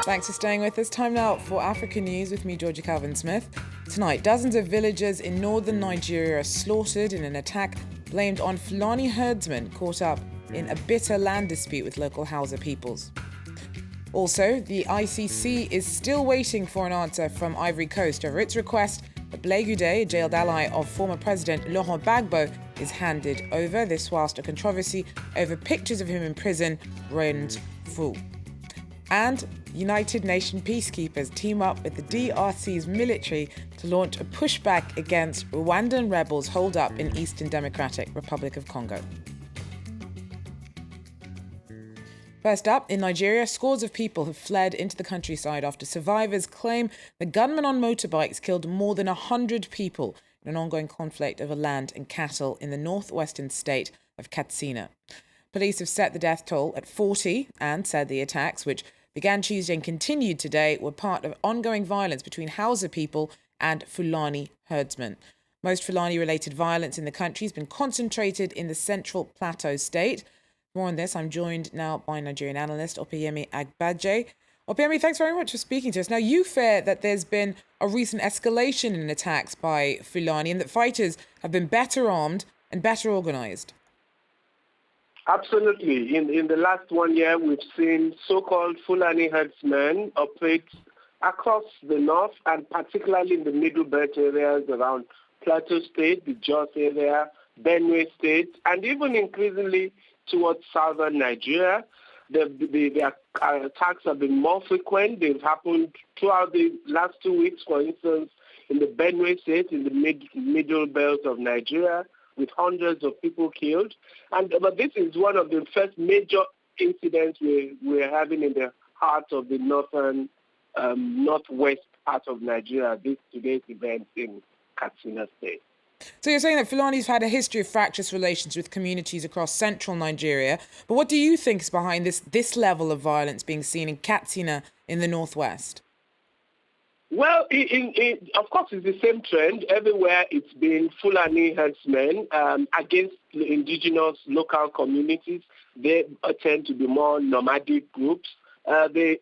Thanks for staying with us. Time now for Africa News with me, Georgia Calvin-Smith. Tonight, dozens of villagers in northern Nigeria are slaughtered in an attack blamed on Fulani herdsmen caught up in a bitter land dispute with local Hausa peoples. Also, the ICC is still waiting for an answer from Ivory Coast over its request that Blé Goudé, a jailed ally of former President Laurent Gbagbo, is handed over. This whilst a controversy over pictures of him in prison reigns full. And United Nations peacekeepers team up with the DRC's military to launch a pushback against Rwandan rebels holed up in Eastern Democratic Republic of Congo. First up, in Nigeria, scores of people have fled into the countryside after survivors claim the gunmen on motorbikes killed more than 100 people in an ongoing conflict over land and cattle in the northwestern state of Katsina. Police have set the death toll at 40 and said the attacks, which began Tuesday and continued today, were part of ongoing violence between Hausa people and Fulani herdsmen. Most Fulani-related violence in the country has been concentrated in the Central Plateau state. More on this, I'm joined now by Nigerian analyst Opeyemi Agbaje. Opeyemi, thanks very much for speaking to us. Now, you fear that there's been a recent escalation in attacks by Fulani and that fighters have been better armed and better organised. Absolutely. In the last 1 year, we've seen so-called Fulani herdsmen operate across the north and particularly in the middle belt areas around Plateau State, the Jos area, Benue State, and even increasingly towards southern Nigeria. The attacks have been more frequent. They've happened throughout the last 2 weeks, for instance, in the Benue State, in the middle belt of Nigeria, with hundreds of people killed. But this is one of the first major incidents we're having in the heart of the northwest part of Nigeria, today's event in Katsina State. So you're saying that Fulani's had a history of fractious relations with communities across central Nigeria, but what do you think is behind this level of violence being seen in Katsina in the northwest? Well, of course, it's the same trend. Everywhere it's been Fulani herdsmen against the indigenous local communities. They tend to be more nomadic groups. They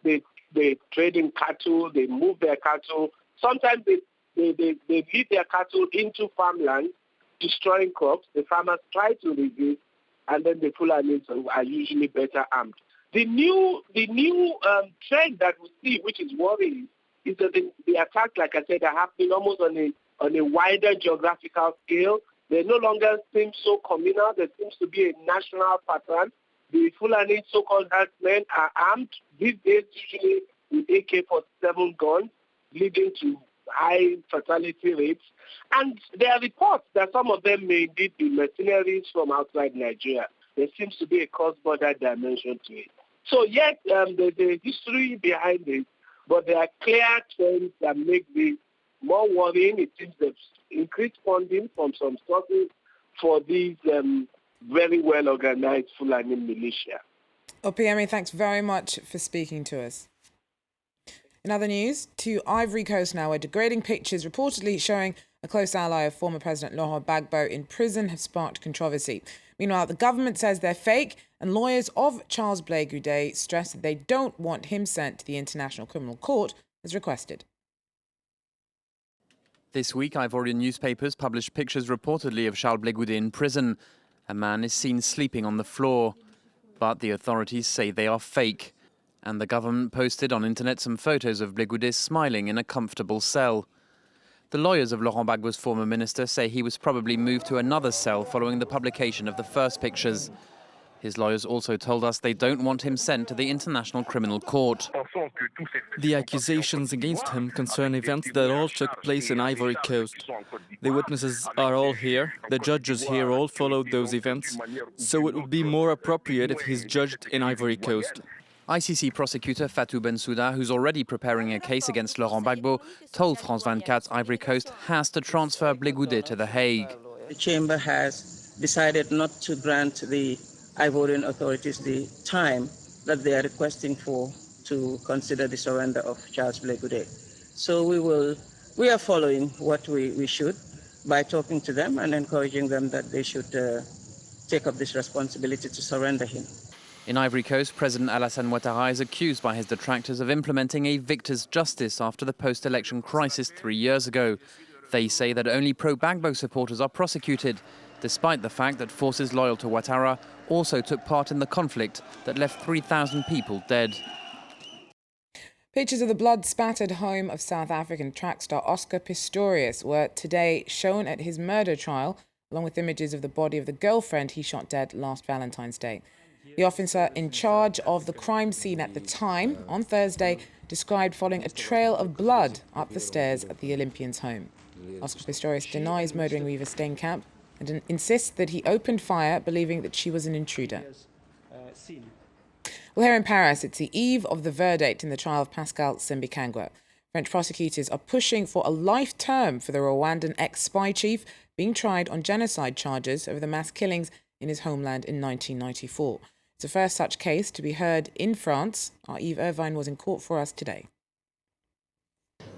trade in cattle. They move their cattle. Sometimes they lead their cattle into farmland, destroying crops. The farmers try to resist, and then the Fulanis are usually better armed. The new trend that we see, which is worrying, is that the attacks, like I said, are happening almost on a wider geographical scale. They no longer seem so communal. There seems to be a national pattern. The Fulani so-called herdsmen are armed these days, usually with AK-47 guns, leading to high fatality rates. And there are reports that some of them may indeed be mercenaries from outside Nigeria. There seems to be a cross-border dimension to it. So yes, there's a history behind it, but there are clear trends that make this more worrying. It seems there's increased funding from some sources for these very well-organized Fulani militia. Opeyemi, thanks very much for speaking to us. In other news, to Ivory Coast now, where degrading pictures reportedly showing a close ally of former President Laurent Gbagbo in prison have sparked controversy. Meanwhile, the government says they're fake, and lawyers of Charles Blé Goudé stress that they don't want him sent to the International Criminal Court as requested. This week, Ivorian newspapers published pictures reportedly of Charles Blé Goudé in prison. A man is seen sleeping on the floor, but the authorities say they are fake. And the government posted on internet some photos of Blé Goudé smiling in a comfortable cell. The lawyers of Laurent Gbagbo's former minister say he was probably moved to another cell following the publication of the first pictures. His lawyers also told us they don't want him sent to the International Criminal Court. The accusations against him concern events that all took place in Ivory Coast. The witnesses are all here, the judges here all followed those events, so it would be more appropriate if he's judged in Ivory Coast. ICC prosecutor Fatou Bensouda, who's already preparing a case against Laurent Gbagbo, told France 24 Ivory Coast has to transfer Blé Goudé to The Hague. The chamber has decided not to grant the Ivorian authorities the time that they are requesting for to consider the surrender of Charles Blé Goudé. So we are following what we should by talking to them and encouraging them that they should take up this responsibility to surrender him. In Ivory Coast, President Alassane Ouattara is accused by his detractors of implementing a victor's justice after the post-election crisis 3 years ago. They say that only pro-Gbagbo supporters are prosecuted, despite the fact that forces loyal to Ouattara also took part in the conflict that left 3,000 people dead. Pictures of the blood-spattered home of South African track star Oscar Pistorius were today shown at his murder trial, along with images of the body of the girlfriend he shot dead last Valentine's Day. The officer in charge of the crime scene at the time, on Thursday, described following a trail of blood up the stairs at the Olympian's home. Oscar Pistorius denies murdering Reeva Steenkamp and insists that he opened fire, believing that she was an intruder. Well, here in Paris, it's the eve of the verdict in the trial of Pascal Simbikangwa. French prosecutors are pushing for a life term for the Rwandan ex-spy chief being tried on genocide charges over the mass killings in his homeland in 1994. It's the first such case to be heard in France. Our Yves Irvine was in court for us today.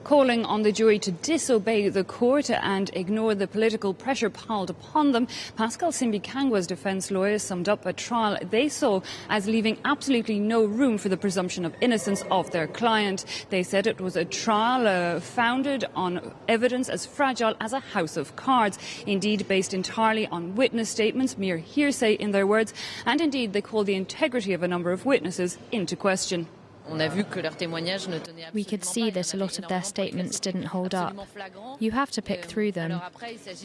Calling on the jury to disobey the court and ignore the political pressure piled upon them, Pascal Simbikangwa's defence lawyers summed up a trial they saw as leaving absolutely no room for the presumption of innocence of their client. They said it was a trial founded on evidence as fragile as a house of cards, indeed based entirely on witness statements, mere hearsay in their words, and indeed they called the integrity of a number of witnesses into question. We could see that a lot of their statements didn't hold up. You have to pick through them.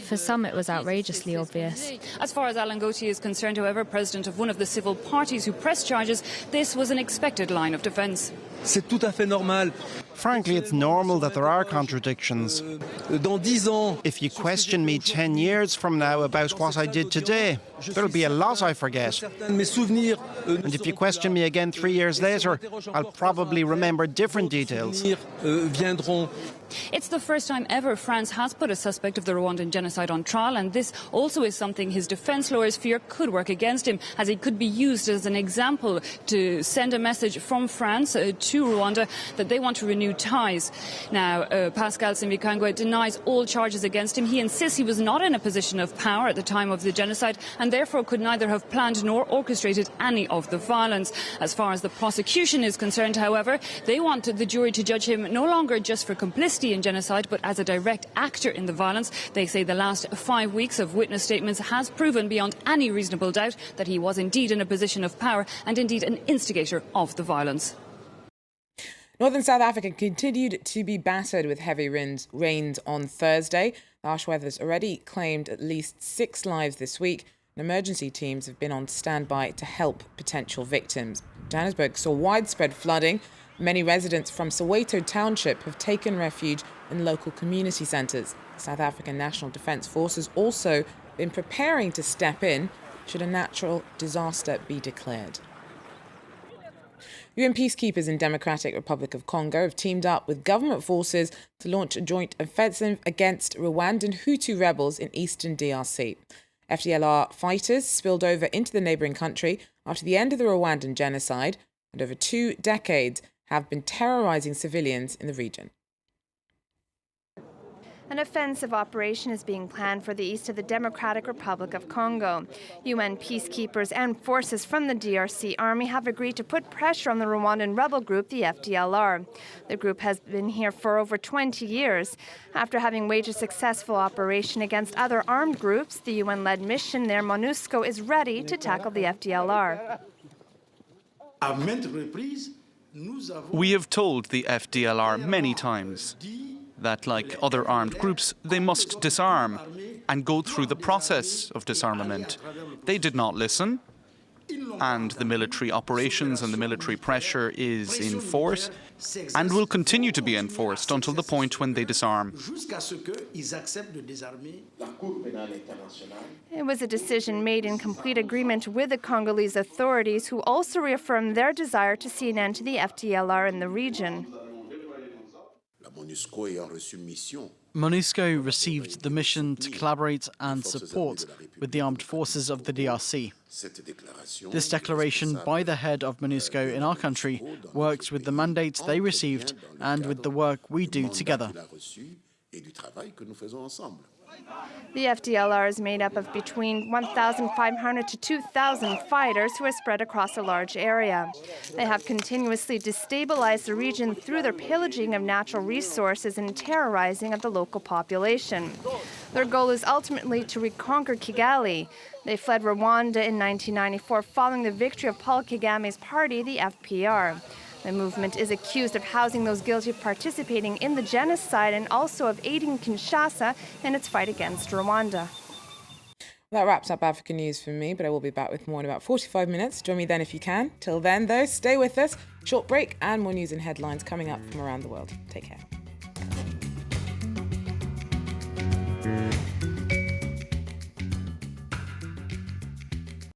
For some, it was outrageously obvious. As far as Alain Gauthier is concerned, however, president of one of the civil parties who pressed charges, this was an expected line of defence. Frankly, it's normal that there are contradictions. If you question me 10 years from now about what I did today, there'll be a lot I forget. And if you question me again 3 years later, I'll probably remember different details. It's the first time ever France has put a suspect of the Rwandan genocide on trial, and this also is something his defence lawyers fear could work against him, as it could be used as an example to send a message from France to Rwanda that they want to renew ties. Now, Pascal Simbikangwa denies all charges against him. He insists he was not in a position of power at the time of the genocide and therefore could neither have planned nor orchestrated any of the violence. As far as the prosecution is concerned, however, they want the jury to judge him no longer just for complicity in genocide, but as a direct actor in the violence. They say the last 5 weeks of witness statements has proven beyond any reasonable doubt that he was indeed in a position of power and indeed an instigator of the violence. Northern South Africa continued to be battered with heavy rains on Thursday. The harsh weather's already claimed at least 6 lives this week, and emergency teams have been on standby to help potential victims. Johannesburg saw widespread flooding. Many residents from Soweto Township have taken refuge in local community centres. South African National Defence Force has also been preparing to step in should a natural disaster be declared. UN peacekeepers in Democratic Republic of Congo have teamed up with government forces to launch a joint offensive against Rwandan Hutu rebels in eastern DRC. FDLR fighters spilled over into the neighbouring country after the end of the Rwandan genocide, and over 2 decades have been terrorising civilians in the region. An offensive operation is being planned for the east of the Democratic Republic of Congo. UN peacekeepers and forces from the DRC army have agreed to put pressure on the Rwandan rebel group, the FDLR. The group has been here for over 20 years. After having waged a successful operation against other armed groups, the UN-led mission there, MONUSCO, is ready to tackle the FDLR. We have told the FDLR many times that, like other armed groups, they must disarm and go through the process of disarmament. They did not listen, and the military operations and the military pressure is in force and will continue to be enforced until the point when they disarm. It was a decision made in complete agreement with the Congolese authorities, who also reaffirmed their desire to see an end to the FDLR in the region. MONUSCO received the mission to collaborate and support with the armed forces of the DRC. This declaration by the head of MONUSCO in our country works with the mandate they received and with the work we do together. The FDLR is made up of between 1,500 to 2,000 fighters who are spread across a large area. They have continuously destabilized the region through their pillaging of natural resources and terrorizing of the local population. Their goal is ultimately to reconquer Kigali. They fled Rwanda in 1994 following the victory of Paul Kagame's party, the FPR. The movement is accused of housing those guilty of participating in the genocide and also of aiding Kinshasa in its fight against Rwanda. That wraps up African news for me, but I will be back with more in about 45 minutes. Join me then if you can. Till then, though, stay with us. Short break and more news and headlines coming up from around the world. Take care.